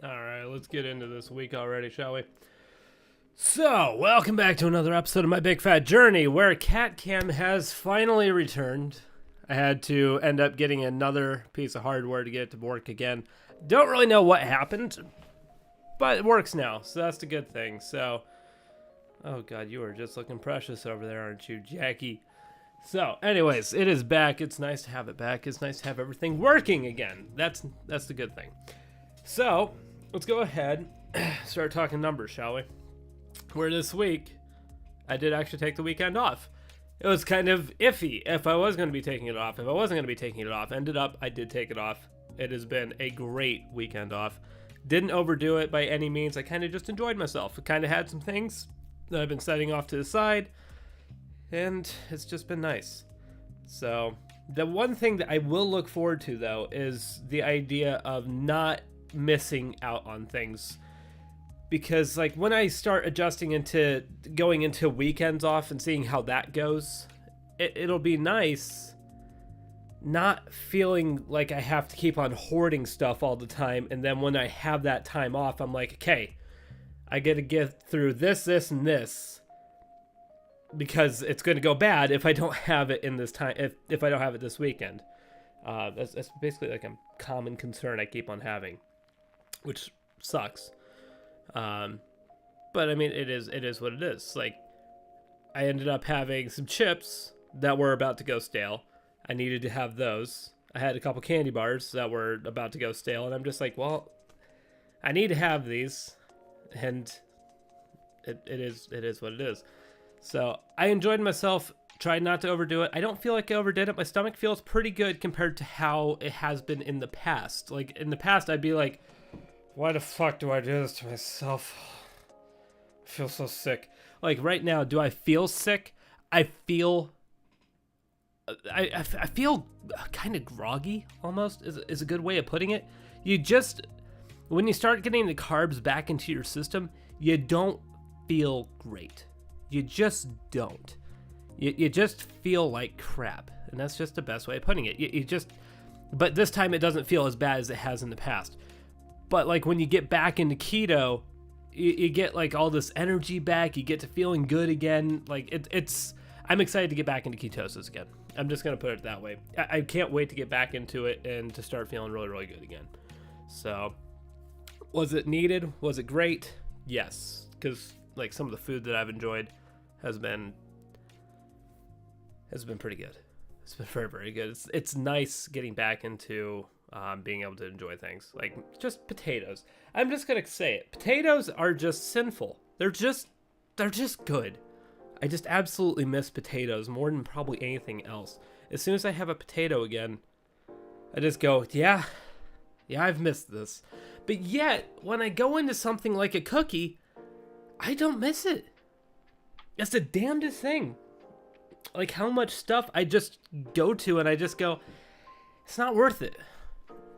Alright, let's get into this week already, shall we? So, welcome back to another episode of My Big Fat Journey, where CatCam has finally returned. I had to end up getting another piece of hardware to get it to work again. Don't really know what happened, but it works now, so that's the good thing. So, oh god, you are just looking precious over there, aren't you, Jackie? So, anyways, it is back. It's nice to have it back. It's nice to have everything working again. That's the good thing. So, let's go ahead start talking numbers, shall we? Where this week, I did actually take the weekend off. It was kind of iffy if I was going to be taking it off. If I wasn't going to be taking it off, ended up I did take it off. It has been a great weekend off. Didn't overdo it by any means. I kind of just enjoyed myself. I kind of had some things that I've been setting off to the side, and it's just been nice. So, the one thing that I will look forward to, though, is the idea of not missing out on things. Because, like, when I start adjusting into going into weekends off and seeing how that goes, it'll be nice not feeling like I have to keep on hoarding stuff all the time. And then when I have that time off, I'm like, okay, I get to get through this, and this. Because it's going to go bad if I don't have it in this time, if I don't have it this weekend. That's basically like a common concern I keep on having, which sucks. But I mean, it is what it is. Like, I ended up having some chips that were about to go stale. I needed to have those. I had a couple candy bars that were about to go stale, and I'm just like, well, I need to have these, and it is what it is. So I enjoyed myself. Tried not to overdo it. I don't feel like I overdid it. My stomach feels pretty good compared to how it has been in the past. Like, in the past, I'd be like, why the fuck do I do this to myself? I feel so sick. Like, right now, do I feel sick? I feel kind of groggy, almost, is a good way of putting it. When you start getting the carbs back into your system, you don't feel great. You just don't. You just feel like crap. And that's just the best way of putting it. But this time it doesn't feel as bad as it has in the past. But like when you get back into keto, you get like all this energy back. You get to feeling good again. Like I'm excited to get back into ketosis again. I'm just going to put it that way. I can't wait to get back into it and to start feeling really, really good again. So, was it needed? Was it great? Yes. Because like some of the food that I've enjoyed has been pretty good. It's been very, very good. It's nice getting back into being able to enjoy things like just potatoes. I'm just gonna say it. Potatoes are just sinful. They're just good. I just absolutely miss potatoes more than probably anything else. As soon as I have a potato again, I just go, yeah, I've missed this. But yet, when I go into something like a cookie, I don't miss it. It's the damnedest thing. Like how much stuff I just go to and I just go, it's not worth it.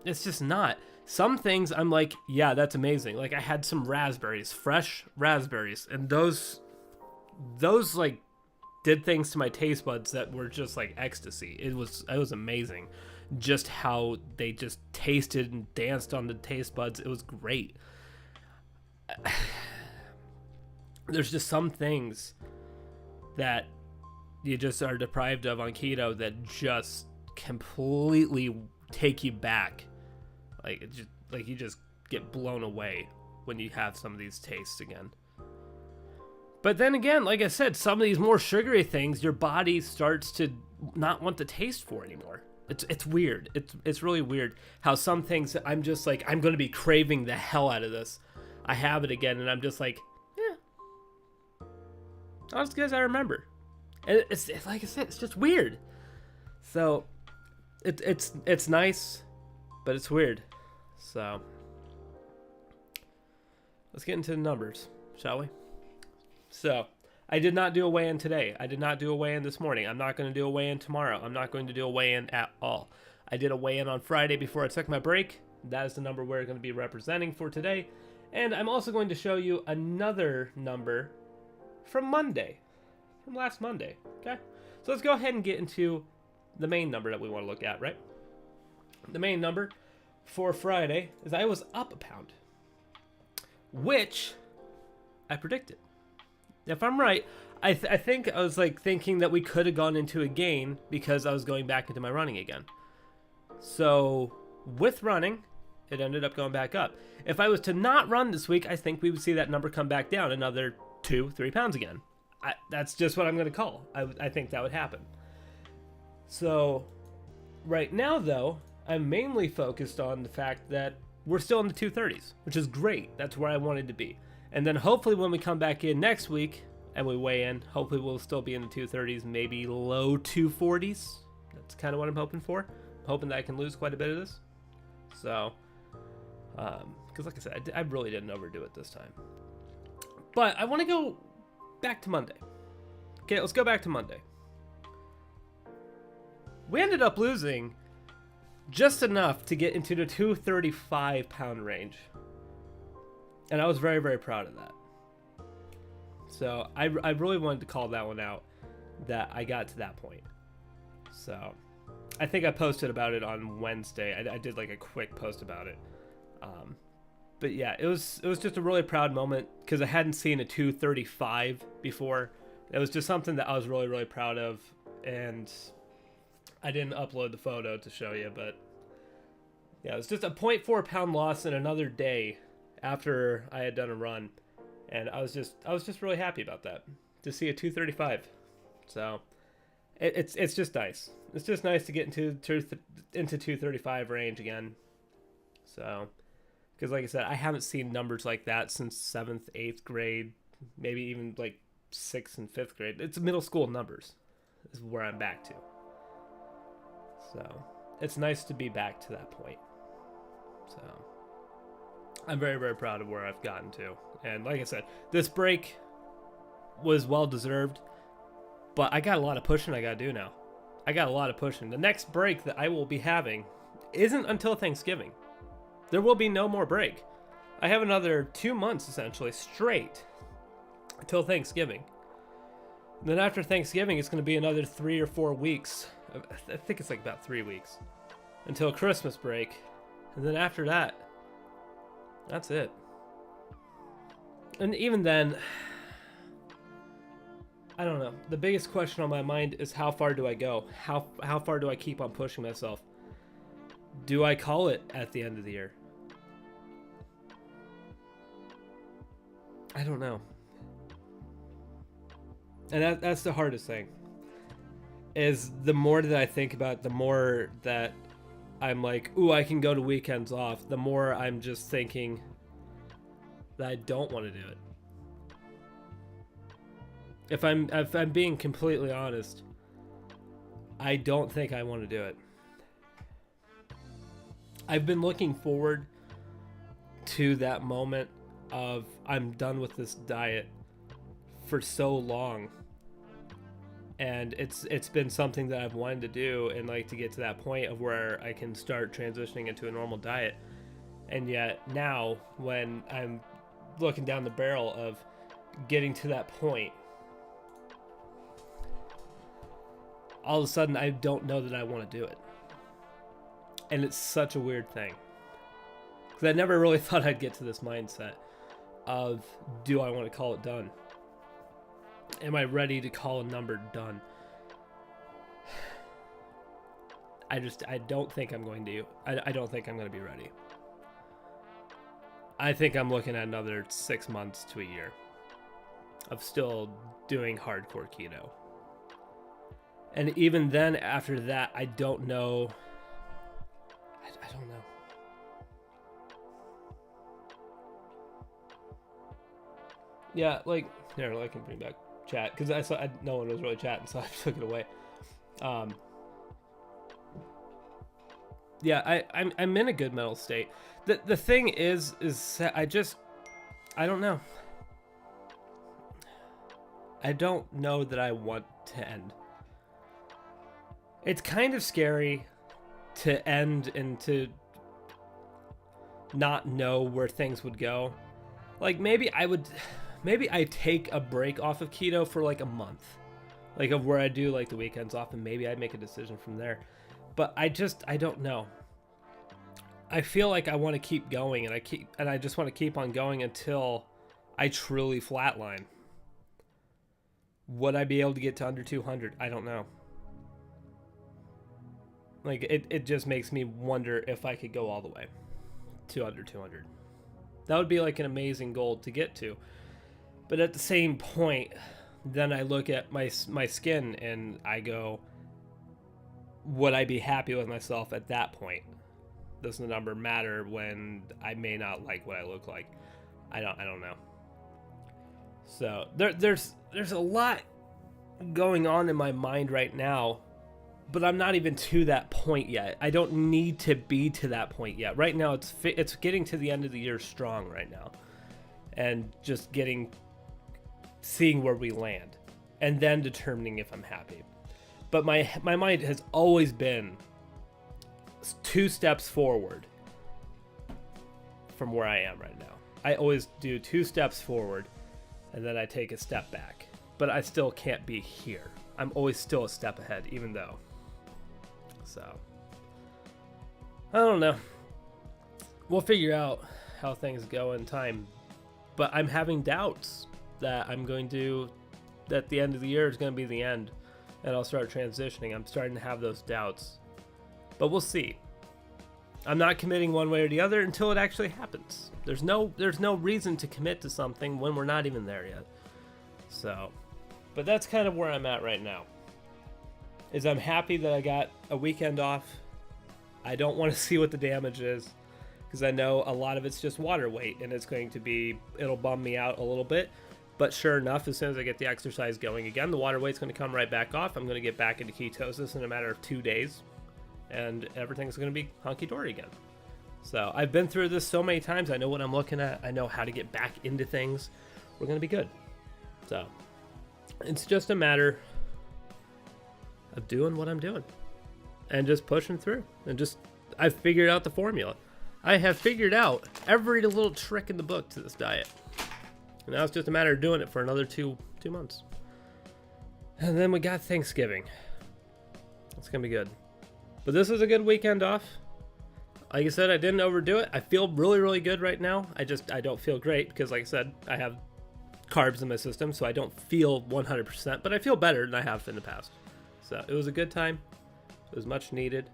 It's just not. Some things I'm like, yeah, that's amazing. Like I had some raspberries, fresh raspberries, and those like did things to my taste buds that were just like ecstasy. It was amazing. Just how they just tasted and danced on the taste buds. It was great. There's just some things that you just are deprived of on keto that just completely take you back. Like you just get blown away when you have some of these tastes again. But then again, like I said, some of these more sugary things, your body starts to not want the taste for anymore. It's weird. It's really weird how some things I'm just like, I'm going to be craving the hell out of this. I have it again, and I'm just like, yeah, not as good as I remember. And it's like I said, it's just weird. So it's nice, but it's weird. So let's get into the numbers, shall we? So I did not do a weigh-in today. I did not do a weigh-in this morning. I'm not going to do a weigh-in tomorrow. I'm not going to do a weigh-in at all. I did a weigh-in on Friday before I took my break. That is the number we're going to be representing for today. And I'm also going to show you another number from Monday. From last Monday, okay? So let's go ahead and get into the main number that we want to look at, right? The main number for Friday is I was up a pound. which I predicted. If I'm right, I think I was like thinking that we could have gone into a gain because I was going back into my running again. So with running, it ended up going back up. If I was to not run this week, I think we would see that number come back down another 2-3 pounds again. That's just what I'm going to call. I think that would happen. So right now, though, I'm mainly focused on the fact that we're still in the 230s, which is great. That's where I wanted to be. And then hopefully when we come back in next week and we weigh in, hopefully we'll still be in the 230s, maybe low 240s. That's kind of what I'm hoping for. I'm hoping that I can lose quite a bit of this. So, because like I said, I really didn't overdo it this time. But I want to go back to Monday. Okay, let's go back to Monday. We ended up losing just enough to get into the 235 pound range. And I was very, very proud of that. So I really wanted to call that one out, that I got to that point. So I think I posted about it on Wednesday. I did like a quick post about it. But yeah, it was just a really proud moment because I hadn't seen a 235 before. It was just something that I was really, really proud of. And I didn't upload the photo to show you, but yeah, it was just a 0.4 pound loss in another day after I had done a run. And I was just really happy about that, to see a 235. So it's just nice. It's just nice to get into 235 range again. So, because like I said, I haven't seen numbers like that since 7th, 8th grade, maybe even like 6th and 5th grade. It's middle school numbers is where I'm back to. So it's nice to be back to that point. So I'm very, very proud of where I've gotten to. And like I said, this break was well deserved, but I got a lot of pushing I got to do now. I got a lot of pushing. The next break that I will be having isn't until Thanksgiving. There will be no more break. I have another 2 months essentially straight until Thanksgiving. And then after Thanksgiving, it's going to be another 3 or 4 weeks. I think it's like about 3 weeks until Christmas break. And then after that, that's it. And even then, I don't know. The biggest question on my mind is how far do I go? How far do I keep on pushing myself? Do I call it at the end of the year? I don't know. And that's the hardest thing. Is the more that I think about it, the more that I'm like, ooh, I can go to weekends off, the more I'm just thinking that I don't want to do it. If I'm being completely honest, I don't think I want to do it. I've been looking forward to that moment of I'm done with this diet for so long. And it's been something that I've wanted to do and like to get to that point of where I can start transitioning into a normal diet. And yet now when I'm looking down the barrel of getting to that point, all of a sudden I don't know that I want to do it. And it's such a weird thing. Because I never really thought I'd get to this mindset of, do I want to call it done? Am I ready to call a number done? I don't think I'm going to. I don't think I'm going to be ready. I think I'm looking at another 6 months to a year of still doing hardcore keto. And even then, after that, I don't know. I don't know. Yeah, like, here, I can bring back chat, because I saw no one was really chatting, so I took it away. Yeah, I'm in a good mental state. The thing is I don't know. I don't know that I want to end. It's kind of scary to end and to not know where things would go. Like maybe I take a break off of keto for like a month, like of where I do like the weekends off, and maybe I'd make a decision from there. But I don't know. I feel like I want to keep going, and I just want to keep on going until I truly flatline. Would I be able to get to under 200? I don't know. Like, it just makes me wonder if I could go all the way to under 200. That would be like an amazing goal to get to. But at the same point, then I look at my skin and I go, would I be happy with myself at that point? Does the number matter when I may not like what I look like? I don't know. So there's a lot going on in my mind right now, but I'm not even to that point yet. I don't need to be to that point yet. Right now, it's getting to the end of the year strong right now, and just seeing where we land, and then determining if I'm happy. But my mind has always been 2 steps forward from where I am right now. I always do 2 steps forward, and then I take a step back. But I still can't be here. I'm always still a step ahead, even though. So, I don't know. We'll figure out how things go in time. But I'm having doubts that that the end of the year is going to be the end, and I'll start transitioning. I'm starting to have those doubts. But we'll see. I'm not committing one way or the other until it actually happens. There's no reason to commit to something when we're not even there yet. So, but that's kind of where I'm at right now. Is I'm happy that I got a weekend off. I don't want to see what the damage is, because I know a lot of it's just water weight, and it'll bum me out a little bit. But sure enough, as soon as I get the exercise going again, the water weight's going to come right back off. I'm going to get back into ketosis in a matter of 2 days, and everything's going to be hunky-dory again. So I've been through this so many times. I know what I'm looking at. I know how to get back into things. We're going to be good. So it's just a matter of doing what I'm doing and just pushing through. And I've figured out the formula. I have figured out every little trick in the book to this diet. And now it's just a matter of doing it for another two months. And then we got Thanksgiving. It's going to be good. But this is a good weekend off. Like I said, I didn't overdo it. I feel really, really good right now. I don't feel great because, like I said, I have carbs in my system, so I don't feel 100%, but I feel better than I have in the past. So it was a good time. It was much needed.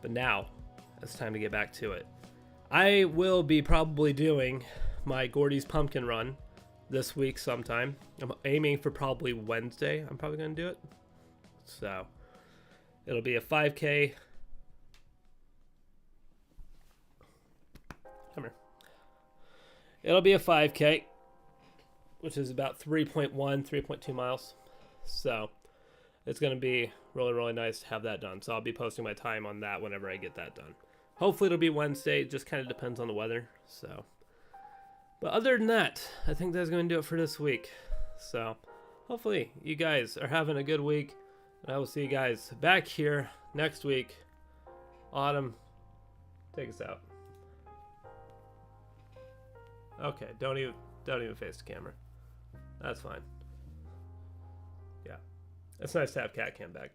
But now it's time to get back to it. I will be probably doing my Gordy's Pumpkin Run this week sometime. I'm aiming for probably Wednesday. I'm probably going to do it. So it'll be a 5K. Come here. It'll be a 5K, which is about 3.2 miles. So it's going to be really, really nice to have that done. So I'll be posting my time on that whenever I get that done. Hopefully it'll be Wednesday. It just kind of depends on the weather. So, but other than that, I think that's going to do it for this week. So hopefully you guys are having a good week. And I will see you guys back here next week. Autumn, take us out. Okay, don't even face the camera. That's fine. Yeah. It's nice to have Cat Cam back.